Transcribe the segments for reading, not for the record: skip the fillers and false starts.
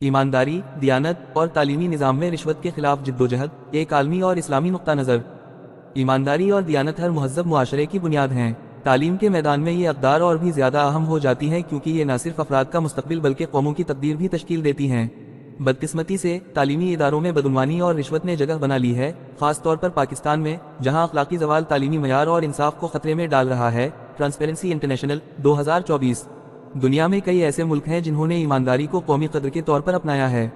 ایمانداری، دیانت اور تعلیمی نظام میں رشوت کے خلاف جدوجہد، ایک عالمی اور اسلامی نقطہ نظر۔ ایمانداری اور دیانت ہر مہذب معاشرے کی بنیاد ہیں۔ تعلیم کے میدان میں یہ اقدار اور بھی زیادہ اہم ہو جاتی ہیں کیونکہ یہ نہ صرف افراد کا مستقبل بلکہ قوموں کی تقدیر بھی تشکیل دیتی ہیں۔ بدقسمتی سے تعلیمی اداروں میں بدعنوانی اور رشوت نے جگہ بنا لی ہے، خاص طور پر پاکستان میں، جہاں اخلاقی زوال تعلیمی معیار اور انصاف کو خطرے میں ڈال رہا ہے۔ Transparency international 2024۔ دنیا میں کئی ایسے ملک ہیں جنہوں نے ایمانداری کو قومی قدر کے طور پر اپنایا ہے۔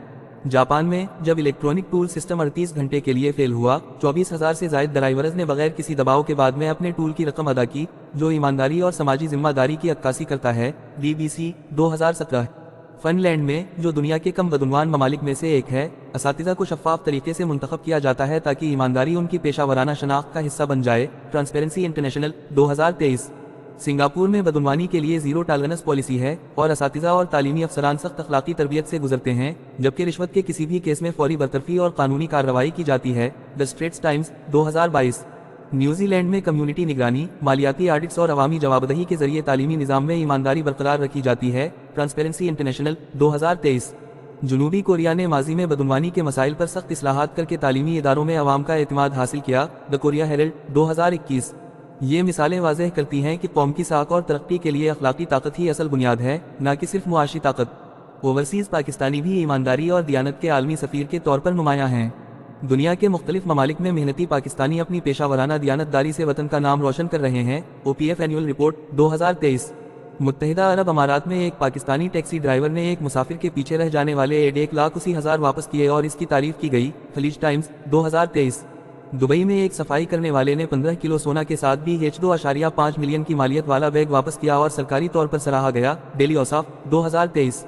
جاپان میں جب الیکٹرونک ٹول سسٹم 38 گھنٹے کے لیے فیل ہوا، 24,000 سے زائد ڈرائیورز نے بغیر کسی دباؤ کے بعد میں اپنے ٹول کی رقم ادا کی، جو ایمانداری اور سماجی ذمہ داری کی عکاسی کرتا ہے۔ BBC 2017۔ فن لینڈ میں، جو دنیا کے کم بدعنوان ممالک میں سے ایک ہے، اساتذہ کو شفاف طریقے سے منتخب کیا جاتا ہے تاکہ ایمانداری ان کی پیشہ ورانہ شناخت کا حصہ بن جائے۔ Transparency international 2023۔ سنگاپور میں بدعنوانی کے لیے زیرو ٹالرنس پالیسی ہے اور اساتذہ اور تعلیمی افسران سخت اخلاقی تربیت سے گزرتے ہیں، جبکہ رشوت کے کسی بھی کیس میں فوری برطرفی اور قانونی کارروائی کی جاتی ہے۔ دی اسٹریٹس ٹائمز 2022۔ نیوزی لینڈ میں کمیونٹی نگرانی، مالیاتی آڈٹس اور عوامی جوابدہی کے ذریعے تعلیمی نظام میں ایمانداری برقرار رکھی جاتی ہے۔ Transparency international 2023۔ جنوبی کوریا نے ماضی میں بدعنوانی کے مسائل پر سخت اصلاحات کر کے تعلیمی اداروں میں عوام کا اعتماد حاصل کیا۔ دی کوریا ہیرلڈ 2021۔ یہ مثالیں واضح کرتی ہیں کہ قوم کی ساکھ اور ترقی کے لیے اخلاقی طاقت ہی اصل بنیاد ہے، نہ کہ صرف معاشی طاقت۔ اوورسیز پاکستانی بھی ایمانداری اور دیانت کے عالمی سفیر کے طور پر نمایاں ہیں۔ دنیا کے مختلف ممالک میں محنتی پاکستانی اپنی پیشہ ورانہ دیانت داری سے وطن کا نام روشن کر رہے ہیں۔ OPF annual report 2023۔ متحدہ عرب امارات میں ایک پاکستانی ٹیکسی ڈرائیور نے ایک مسافر کے پیچھے رہ جانے والے 1,80,000 واپس کیے اور اس کی تعریف کی گئی۔ خلیج ٹائمز 2023۔ دبئی میں ایک صفائی کرنے والے نے 15 کلو سونا کے ساتھ بھی 2.5 ملین کی مالیت والا بیگ واپس کیا اور سرکاری طور پر سراہا گیا۔ ڈیلی اوصاف 2023۔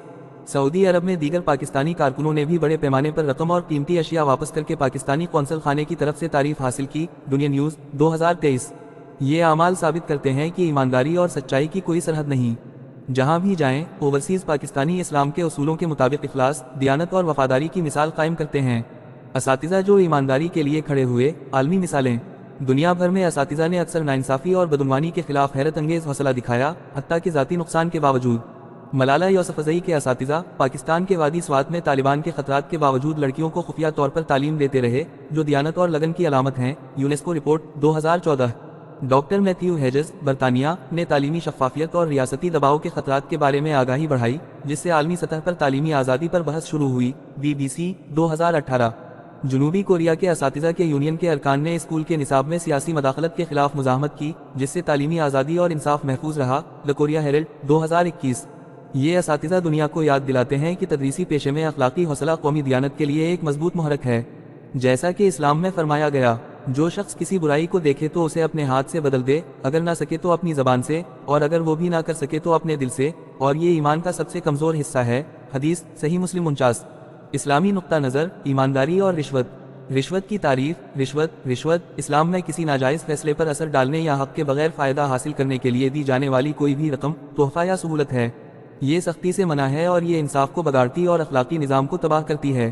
سعودی عرب میں دیگر پاکستانی کارکنوں نے بھی بڑے پیمانے پر رقم اور قیمتی اشیاء واپس کر کے پاکستانی قونصل خانے کی طرف سے تعریف حاصل کی۔ دنیا نیوز 2023۔ یہ اعمال ثابت کرتے ہیں کہ ایمانداری اور سچائی کی کوئی سرحد نہیں۔ جہاں بھی جائیں، اوورسیز پاکستانی اسلام کے اصولوں کے مطابق اخلاص، دیانت اور وفاداری کی مثال قائم کرتے ہیں۔ اساتذہ جو ایمانداری کے لیے کھڑے ہوئے، عالمی مثالیں۔ دنیا بھر میں اساتذہ نے اکثر ناانصافی اور بدعنوانی کے خلاف حیرت انگیز حوصلہ دکھایا، حتیٰ کہ ذاتی نقصان کے باوجود۔ ملالہ یوسفزئی کے اساتذہ پاکستان کے وادی سوات میں طالبان کے خطرات کے باوجود لڑکیوں کو خفیہ طور پر تعلیم دیتے رہے، جو دیانت اور لگن کی علامت ہیں۔ UNESCO report 2014۔ ڈاکٹر میتھیو ہیجز، برطانیہ، نے تعلیمی شفافیت اور ریاستی دباؤ کے خطرات کے بارے میں آگاہی بڑھائی، جس سے عالمی سطح پر تعلیمی آزادی پر بحث شروع ہوئی۔ BBC 2018۔ جنوبی کوریا کے اساتذہ کے یونین کے ارکان نے اسکول کے نصاب میں سیاسی مداخلت کے خلاف مزاحمت کی، جس سے تعلیمی آزادی اور انصاف محفوظ رہا۔ دی کوریا ہیرلڈ 2021۔ یہ اساتذہ دنیا کو یاد دلاتے ہیں کہ تدریسی پیشے میں اخلاقی حوصلہ قومی دیانت کے لیے ایک مضبوط محرک ہے۔ جیسا کہ اسلام میں فرمایا گیا، جو شخص کسی برائی کو دیکھے تو اسے اپنے ہاتھ سے بدل دے، اگر نہ سکے تو اپنی زبان سے، اور اگر وہ بھی نہ کر سکے تو اپنے دل سے، اور یہ ایمان کا سب سے کمزور حصہ ہے۔ حدیث صحیح مسلم 49۔ اسلامی نقطہ نظر، ایمانداری اور رشوت۔ رشوت کی تعریف۔ رشوت اسلام میں کسی ناجائز فیصلے پر اثر ڈالنے یا حق کے بغیر فائدہ حاصل کرنے کے لیے دی جانے والی کوئی بھی رقم، تحفہ یا سہولت ہے۔ یہ سختی سے منع ہے اور یہ انصاف کو بگاڑتی اور اخلاقی نظام کو تباہ کرتی ہے۔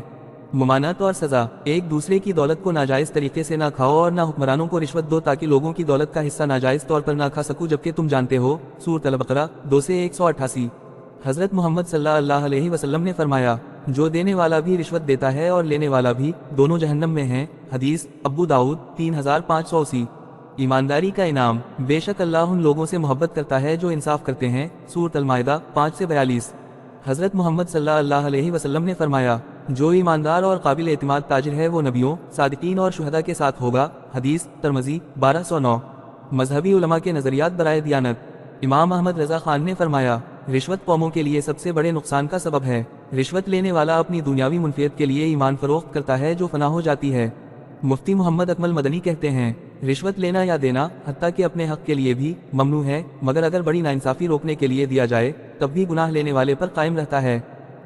ممانعت اور سزا۔ ایک دوسرے کی دولت کو ناجائز طریقے سے نہ کھاؤ اور نہ حکمرانوں کو رشوت دو تاکہ لوگوں کی دولت کا حصہ ناجائز طور پر نہ کھا سکو جبکہ تم جانتے ہو۔ سورۃ البقرہ 2-188۔ حضرت محمد صلی اللہ علیہ وسلم نے فرمایا، جو دینے والا بھی رشوت دیتا ہے اور لینے والا بھی، دونوں جہنم میں ہیں۔ حدیث ابو داؤد 3580۔ ایمانداری کا انعام۔ بے شک اللہ ان لوگوں سے محبت کرتا ہے جو انصاف کرتے ہیں۔ سورۃ المائدہ 5-42۔ حضرت محمد صلی اللہ علیہ وسلم نے فرمایا، جو ایماندار اور قابل اعتماد تاجر ہے وہ نبیوں، صادقین اور شہداء کے ساتھ ہوگا۔ حدیث ترمذی 1209۔ مذہبی علماء کے نظریات برائے دیانت۔ امام احمد رضا خان نے فرمایا، رشوت قوموں کے لیے سب سے بڑے نقصان کا سبب ہے۔ رشوت لینے والا اپنی دنیاوی منفعت کے لیے ایمان فروخت کرتا ہے جو فنا ہو جاتی ہے۔ مفتی محمد اکمل مدنی کہتے ہیں، رشوت لینا یا دینا، حتیٰ کہ اپنے حق کے لیے بھی، ممنوع ہے، مگر اگر بڑی ناانصافی روکنے کے لیے دیا جائے تب بھی گناہ لینے والے پر قائم رہتا ہے۔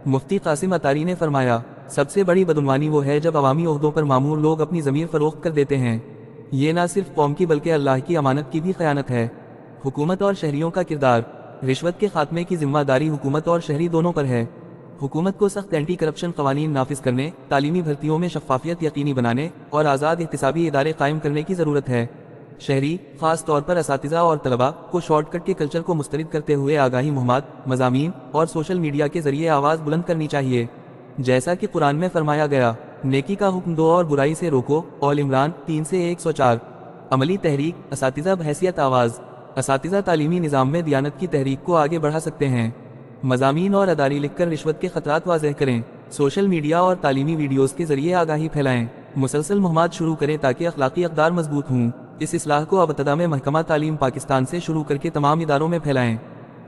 مفتی قاسم اتاری نے فرمایا، سب سے بڑی بدعنوانی وہ ہے جب عوامی عہدوں پر مامور لوگ اپنی ضمیر فروخت کر دیتے ہیں۔ یہ نہ صرف قوم کی بلکہ اللہ کی امانت کی بھی خیانت ہے۔ حکومت اور شہریوں کا کردار۔ رشوت کے خاتمے کی ذمہ داری حکومت اور شہری دونوں پر ہے۔ حکومت کو سخت اینٹی کرپشن قوانین نافذ کرنے، تعلیمی بھرتیوں میں شفافیت یقینی بنانے اور آزاد احتسابی ادارے قائم کرنے کی ضرورت ہے۔ شہری، خاص طور پر اساتذہ اور طلباء، کو شارٹ کٹ کے کلچر کو مسترد کرتے ہوئے آگاہی مہمات، مضامین اور سوشل میڈیا کے ذریعے آواز بلند کرنی چاہیے۔ جیسا کہ قرآن میں فرمایا گیا، نیکی کا حکم دو اور برائی سے روکو، آل عمران 3 سے 104۔ عملی تحریک، اساتذہ بحیثیت آواز۔ اساتذہ تعلیمی نظام میں دیانت کی تحریک کو آگے بڑھا سکتے ہیں۔ مضامین اور اداری لکھ کر رشوت کے خطرات واضح کریں، سوشل میڈیا اور تعلیمی ویڈیوز کے ذریعے آگاہی پھیلائیں، مسلسل مہمات شروع کریں تاکہ اخلاقی اقدار مضبوط ہوں۔ اس اصلاح کو ابتدا میں محکمہ تعلیم پاکستان سے شروع کر کے تمام اداروں میں پھیلائیں۔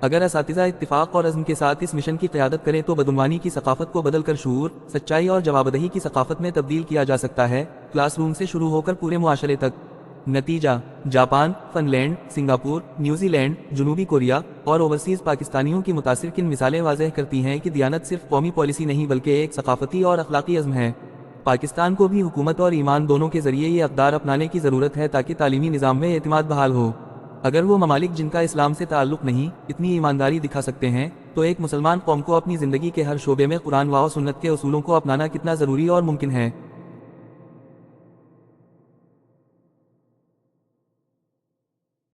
اگر اساتذہ اتفاق اور عزم کے ساتھ اس مشن کی قیادت کریں تو بدعنوانی کی ثقافت کو بدل کر شعور، سچائی اور جوابدہی کی ثقافت میں تبدیل کیا جا سکتا ہے، کلاس روم سے شروع ہو کر پورے معاشرے تک۔ نتیجہ، Japan, Finland, Singapore, New Zealand, جنوبی کوریا اور اوورسیز پاکستانیوں کی متاثر کن مثالیں واضح کرتی ہیں کہ دیانت صرف قومی پالیسی نہیں بلکہ ایک ثقافتی اور اخلاقی عزم ہے۔ پاکستان کو بھی حکومت اور ایمان دونوں کے ذریعے یہ اقدار اپنانے کی ضرورت ہے تاکہ تعلیمی نظام میں اعتماد بحال ہو۔ اگر وہ ممالک جن کا اسلام سے تعلق نہیں، اتنی ایمانداری دکھا سکتے ہیں، تو ایک مسلمان قوم کو اپنی زندگی کے ہر شعبے میں قرآن و سنت کے اصولوں کو اپنانا کتنا ضروری اور ممکن ہے۔